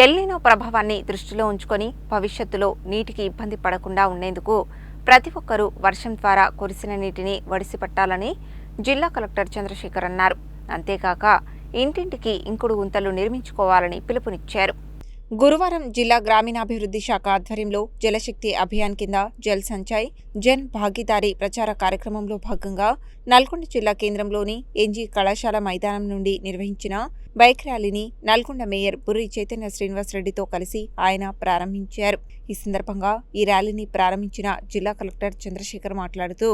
El Niño ప్రభావాన్ని దృష్టిలో ఉంచుకొని భవిష్యత్తులో నీటికి ఇబ్బంది పడకుండా ఉండేందుకు ప్రతి ఒక్కరూ వర్షం ద్వారా కురిసిన నీటిని వడిసిపట్టాలని జిల్లా కలెక్టర్ చంద్రశేఖర్ అన్నారు. అంతేకాక ఇంటింటికి ఇంకుడు గుంతలు నిర్మించుకోవాలని పిలుపునిచ్చారు. గురువారం జిల్లా గ్రామీణాభివృద్ధి శాఖ ఆధ్వర్యంలో జలశక్తి అభియాన్ కింద జల్ సంచయ్ జన్ భాగీదారీ ప్రచార కార్యక్రమంలో భాగంగా నల్గొండ జిల్లా కేంద్రంలోని ఎన్జీ కళాశాల మైదానం నుండి నిర్వహించిన బైక్ ర్యాలీని నల్గొండ మేయర్ బుర్రి చైతన్య శ్రీనివాస్ రెడ్డితో కలిసి ఆయన ప్రారంభించారు. ఈ సందర్భంగా ఈ ర్యాలీని ప్రారంభించిన జిల్లా కలెక్టర్ చంద్రశేఖర్ మాట్లాడుతూ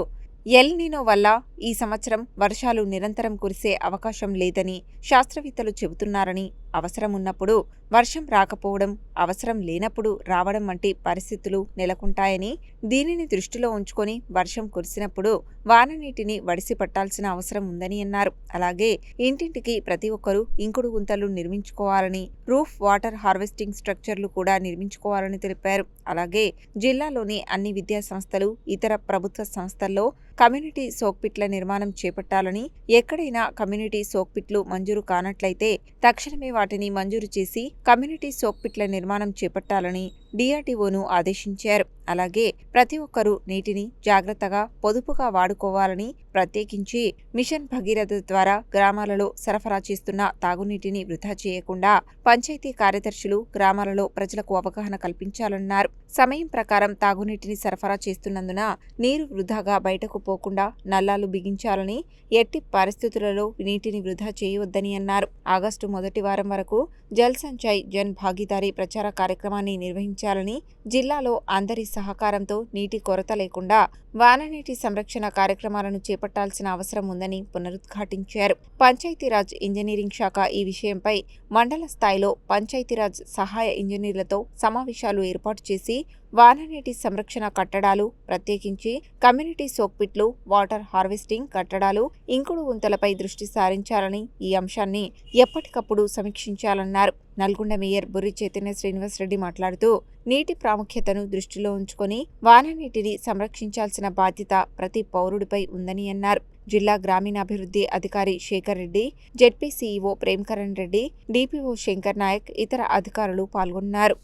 ఎల్నినో వల్ల ఈ సంవత్సరం వర్షాలు నిరంతరం కురిసే అవకాశం లేదని శాస్త్రవేత్తలు చెబుతున్నారని, అవసరం ఉన్నప్పుడు వర్షం రాకపోవడం, అవసరం లేనప్పుడు రావడం వంటి పరిస్థితులు నెలకొంటాయని, దీనిని దృష్టిలో ఉంచుకొని వర్షం కురిసినప్పుడు వాన నీటిని వడిసి పట్టాల్సిన అవసరం ఉందని అన్నారు. అలాగే ఇంటింటికి ప్రతి ఒక్కరూ ఇంకుడు గుంతలు నిర్మించుకోవాలని, రూఫ్ వాటర్ హార్వెస్టింగ్ స్ట్రక్చర్లు కూడా నిర్మించుకోవాలని తెలిపారు. అలాగే జిల్లాలోని అన్ని విద్యా సంస్థలు, ఇతర ప్రభుత్వ సంస్థల్లో కమ్యూనిటీ సోక్పిట్ల నిర్మాణం చేపట్టాలని, ఎక్కడైనా కమ్యూనిటీ సోక్పిట్లు మంజూరు కానట్లయితే తక్షణమే వాటిని మంజూరు చేసి కమ్యూనిటీ సోక్పిట్ల నిర్మాణం చేపట్టాలని డిఆర్డీఓను ఆదేశించారు. అలాగే ప్రతి ఒక్కరూ నీటిని జాగ్రత్తగా పొదుపుగా వాడుకోవాలని, ప్రత్యేకించి మిషన్ భగీరథ ద్వారా గ్రామాలలో సరఫరా చేస్తున్న తాగునీటిని వృధా చేయకుండా పంచాయతీ కార్యదర్శులు గ్రామాలలో ప్రజలకు అవగాహన కల్పించాలన్నారు. సమయం ప్రకారం తాగునీటిని సరఫరా చేస్తున్నందున నీరు వృధాగా బయటకు పోకుండా నల్లాలు బిగించాలని, ఎట్టి పరిస్థితులలో నీటిని వృధా చేయవద్దని అన్నారు. ఆగస్టు మొదటి వారం వరకు జల్ సంచయ్ జన్ భాగీదారీ ప్రచార కార్యక్రమాన్ని నిర్వహించాలని, జిల్లాలో అందరి సహకారంతో నీటి కొరత లేకుండా వాననీటి సంరక్షణ కార్యక్రమాలను చేపట్టాల్సిన అవసరం ఉందని పునరుద్ఘాటించారు. పంచాయతీరాజ్ ఇంజనీరింగ్ శాఖ ఈ విషయంపై మండల స్థాయిలో పంచాయతీరాజ్ సహాయ ఇంజనీర్లతో సమావేశాలు ఏర్పాటు చేసి వాననీటి సంరక్షణ కట్టడాలు, ప్రత్యేకించి కమ్యూనిటీ సోక్పిట్లు, వాటర్ హార్వెస్టింగ్ కట్టడాలు, ఇంకుడు గుంతలపై దృష్టి సారించాలని, ఈ అంశాన్ని ఎప్పటికప్పుడు సమీక్షించాలన్నారు. నల్గొండ మేయర్ బుర్రి చైతన్య శ్రీనివాస్ రెడ్డి మాట్లాడుతూ నీటి ప్రాముఖ్యతను దృష్టిలో ఉంచుకొని వాననీటిని సంరక్షించాల్సిన బాధ్యత ప్రతి పౌరుడిపై ఉందని అన్నారు. జిల్లా గ్రామీణాభివృద్ధి అధికారి Shekhar Reddy, ZP CEO Premkaran Reddy, DPO Shankar Nayak, ఇతర అధికారులు పాల్గొన్నారు.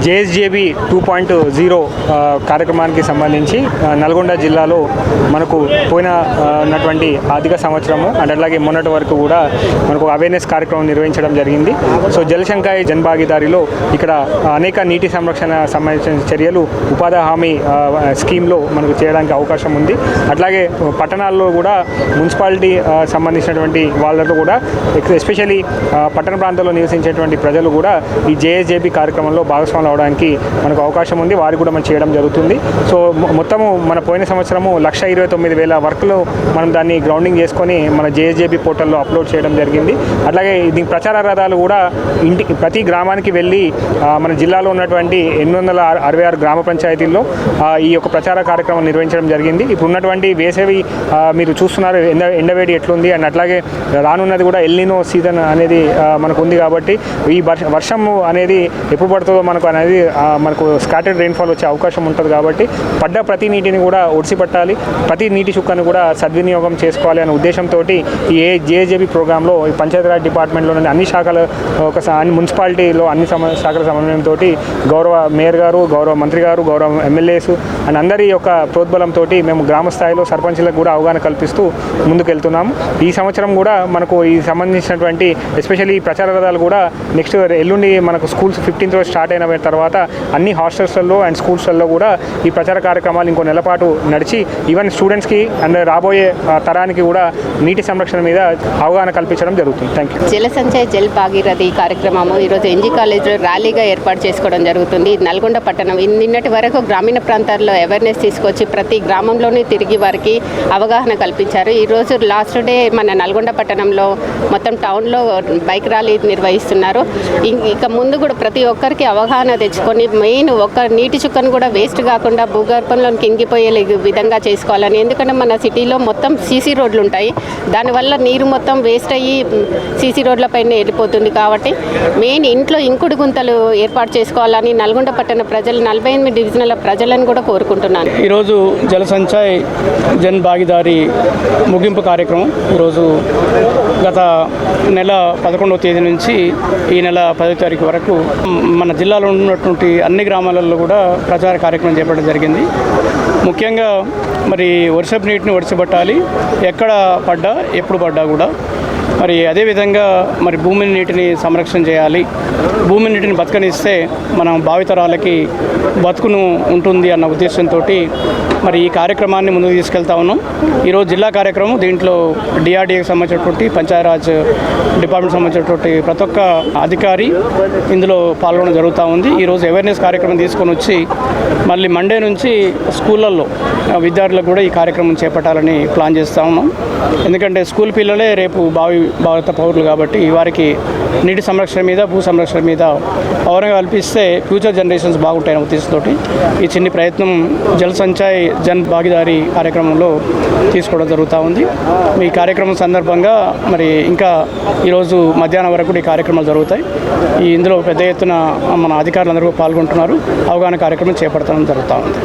JSJB 2.0 కార్యక్రమానికి సంబంధించి నల్గొండ జిల్లాలో మనకు పోయినటువంటి ఆర్థిక సంవత్సరము అండ్ అలాగే మొన్నటి వరకు కూడా మనకు అవేర్నెస్ కార్యక్రమం నిర్వహించడం జరిగింది. సో జల్ సంచయ్ జన్ భాగీదారీలో ఇక్కడ అనేక నీటి సంరక్షణ సంబంధించిన చర్యలు ఉపాధి హామీ స్కీమ్లో మనకు చేయడానికి అవకాశం ఉంది. అట్లాగే పట్టణాల్లో కూడా మున్సిపాలిటీ సంబంధించినటువంటి వాళ్ళతో కూడా ఎస్పెషల్లీ పట్టణ ప్రాంతాల్లో నివసించేటువంటి ప్రజలు కూడా ఈ JSJB కార్యక్రమంలో భాగస్వాములు అవడానికి మనకు అవకాశం ఉంది. వారికి కూడా మనం చేయడం జరుగుతుంది. సో మొత్తము మన పోయిన సంవత్సరము 1,29,000 వర్క్లు మనం దాన్ని గ్రౌండింగ్ చేసుకొని మన JSJB పోర్టల్లో అప్లోడ్ చేయడం జరిగింది. అట్లాగే దీని ప్రచార రథాలు కూడా ప్రతి గ్రామానికి వెళ్ళి మన జిల్లాలో ఉన్నటువంటి 866 గ్రామ పంచాయతీల్లో ఈ యొక్క ప్రచార కార్యక్రమం నిర్వహించడం జరిగింది. ఇప్పుడు ఉన్నటువంటి వేసవి మీరు చూస్తున్నారు ఎండవేడి ఎట్లుంది అండ్ అట్లాగే రానున్నది కూడా ఎల్నినో సీజన్ అనేది మనకు ఉంది. కాబట్టి ఈ వర్షము అనేది ఎప్పుడు పడుతుందో మనకు స్కాటర్డ్ రెయిన్ఫాల్ వచ్చే అవకాశం ఉంటుంది. కాబట్టి పడ్డ ప్రతి నీటిని కూడా ఒడిసి పట్టాలి, ప్రతి నీటి చుక్కను కూడా సద్వినియోగం చేసుకోవాలి అనే ఉద్దేశంతో ఈ JSJB ప్రోగ్రాంలో ఈ పంచాయతీరాజ్ డిపార్ట్మెంట్లోని అన్ని శాఖల మున్సిపాలిటీలో అన్ని శాఖల సమన్వయంతో గౌరవ మేయర్ గారు, గౌరవ మంత్రి గారు, గౌరవ ఎమ్మెల్యేస్ అండ్ అందరి యొక్క ప్రోద్బలంతో మేము గ్రామ స్థాయిలో సర్పంచ్లకు కూడా అవగాహన కల్పిస్తూ ముందుకెళ్తున్నాము. ఈ సంవత్సరం కూడా మనకు ఈ సంబంధించినటువంటి ఎస్పెషల్లీ ప్రచార రథాలు కూడా నెక్స్ట్ ఎల్లుండి మనకు స్కూల్స్ 15th స్టార్ట్ అయిన తర్వాత అన్ని హాస్టల్స్లలో అండ్ స్కూల్స్లలో కూడా ఈ ప్రచార కార్యక్రమాలు ఇంకో నెలపాటు నడిచి ఈవెన్ స్టూడెంట్స్కి అండ్ రాబోయే తరానికి కూడా నీటి సంరక్షణ మీద అవగాహన కల్పించడం జరుగుతుంది. Thank you. జల సంచయ్ జల్ భాగీరథి కార్యక్రమము ఈరోజు ఎన్జీ కాలేజ్లో ర్యాలీగా ఏర్పాటు చేసుకోవడం జరుగుతుంది. నల్గొండ పట్టణం నిన్నటి వరకు గ్రామీణ ప్రాంతాల్లో అవేర్నెస్ తీసుకొచ్చి ప్రతి గ్రామంలోనే తిరిగి వారికి అవగాహన కల్పించారు. ఈరోజు లాస్ట్ డే మన నల్గొండ పట్టణంలో మొత్తం టౌన్లో బైక్ ర్యాలీ నిర్వహిస్తున్నారు. ఇక ముందు కూడా ప్రతి ఒక్కరికి అవగాహన అవగాహన తెచ్చుకొని మెయిన్ ఒక నీటి చుక్కను కూడా వేస్ట్ కాకుండా భూగర్భంలోకి ఇంకిపోయే విధంగా చేసుకోవాలని. ఎందుకంటే మన సిటీలో మొత్తం సీసీ రోడ్లు ఉంటాయి, దానివల్ల నీరు మొత్తం వేస్ట్ అయ్యి సీసీ రోడ్ల పైన వెళ్ళిపోతుంది. కాబట్టి మెయిన్ ఇంట్లో ఇంకుడు గుంతలు ఏర్పాటు చేసుకోవాలని నల్గొండ పట్టణ ప్రజలు 48 డివిజన్ల ప్రజలను కూడా కోరుకుంటున్నాను. ఈరోజు జల సంచయ్ జన్ భాగీదారీ ముగింపు కార్యక్రమం ఈరోజు గత నెల 11వ తేదీ నుంచి ఈ నెల 10వ తారీఖు వరకు మన జిల్లాలో ఉన్నటువంటి అన్ని గ్రామాలలో కూడా ప్రచార కార్యక్రమం చేపట్టడం జరిగింది. ముఖ్యంగా మరి వర్షపు నీటిని ఒడిసిపట్టాలి, ఎక్కడ పడ్డా ఎప్పుడు పడ్డా కూడా. మరి అదేవిధంగా మరి భూమి నీటిని సంరక్షణ చేయాలి, భూమి నీటిని బతకనిస్తే మనం భావితరాలకి బతుకును ఉంటుంది అన్న ఉద్దేశంతో మరి ఈ కార్యక్రమాన్ని ముందుకు తీసుకెళ్తా ఉన్నాం. ఈరోజు జిల్లా కార్యక్రమం, దీంట్లో డిఆర్డీఏకి సంబంధించినటువంటి పంచాయరాజ్ డిపార్ట్మెంట్ సంబంధించినటువంటి ప్రతి ఒక్క అధికారి ఇందులో పాల్గొనడం జరుగుతూ ఉంది. ఈరోజు అవేర్నెస్ కార్యక్రమం తీసుకొని వచ్చి మళ్ళీ మండే నుంచి స్కూళ్ళల్లో విద్యార్థులకు కూడా ఈ కార్యక్రమం చేపట్టాలని ప్లాన్ చేస్తూ ఉన్నాం. ఎందుకంటే స్కూల్ పిల్లలే రేపు భారత పౌరులు కాబట్టి వారికి నీటి సంరక్షణ మీద, భూ సంరక్షణ మీద అవగాహన కల్పిస్తే ఫ్యూచర్ జనరేషన్స్ బాగుంటాయనే ఉద్దేశంతో ఈ చిన్ని ప్రయత్నం జల్ సంచయ్ జన్ భాగీదారీ కార్యక్రమంలో తీసుకోవడం జరుగుతూ ఉంది. ఈ కార్యక్రమం సందర్భంగా మరి ఇంకా ఈరోజు మధ్యాహ్నం వరకు ఈ కార్యక్రమాలు జరుగుతాయి. ఇందులో పెద్ద ఎత్తున మన అధికారులందరూ పాల్గొంటున్నారు, అవగాహన కార్యక్రమం చేపడతాం జరుగుతూ ఉంది.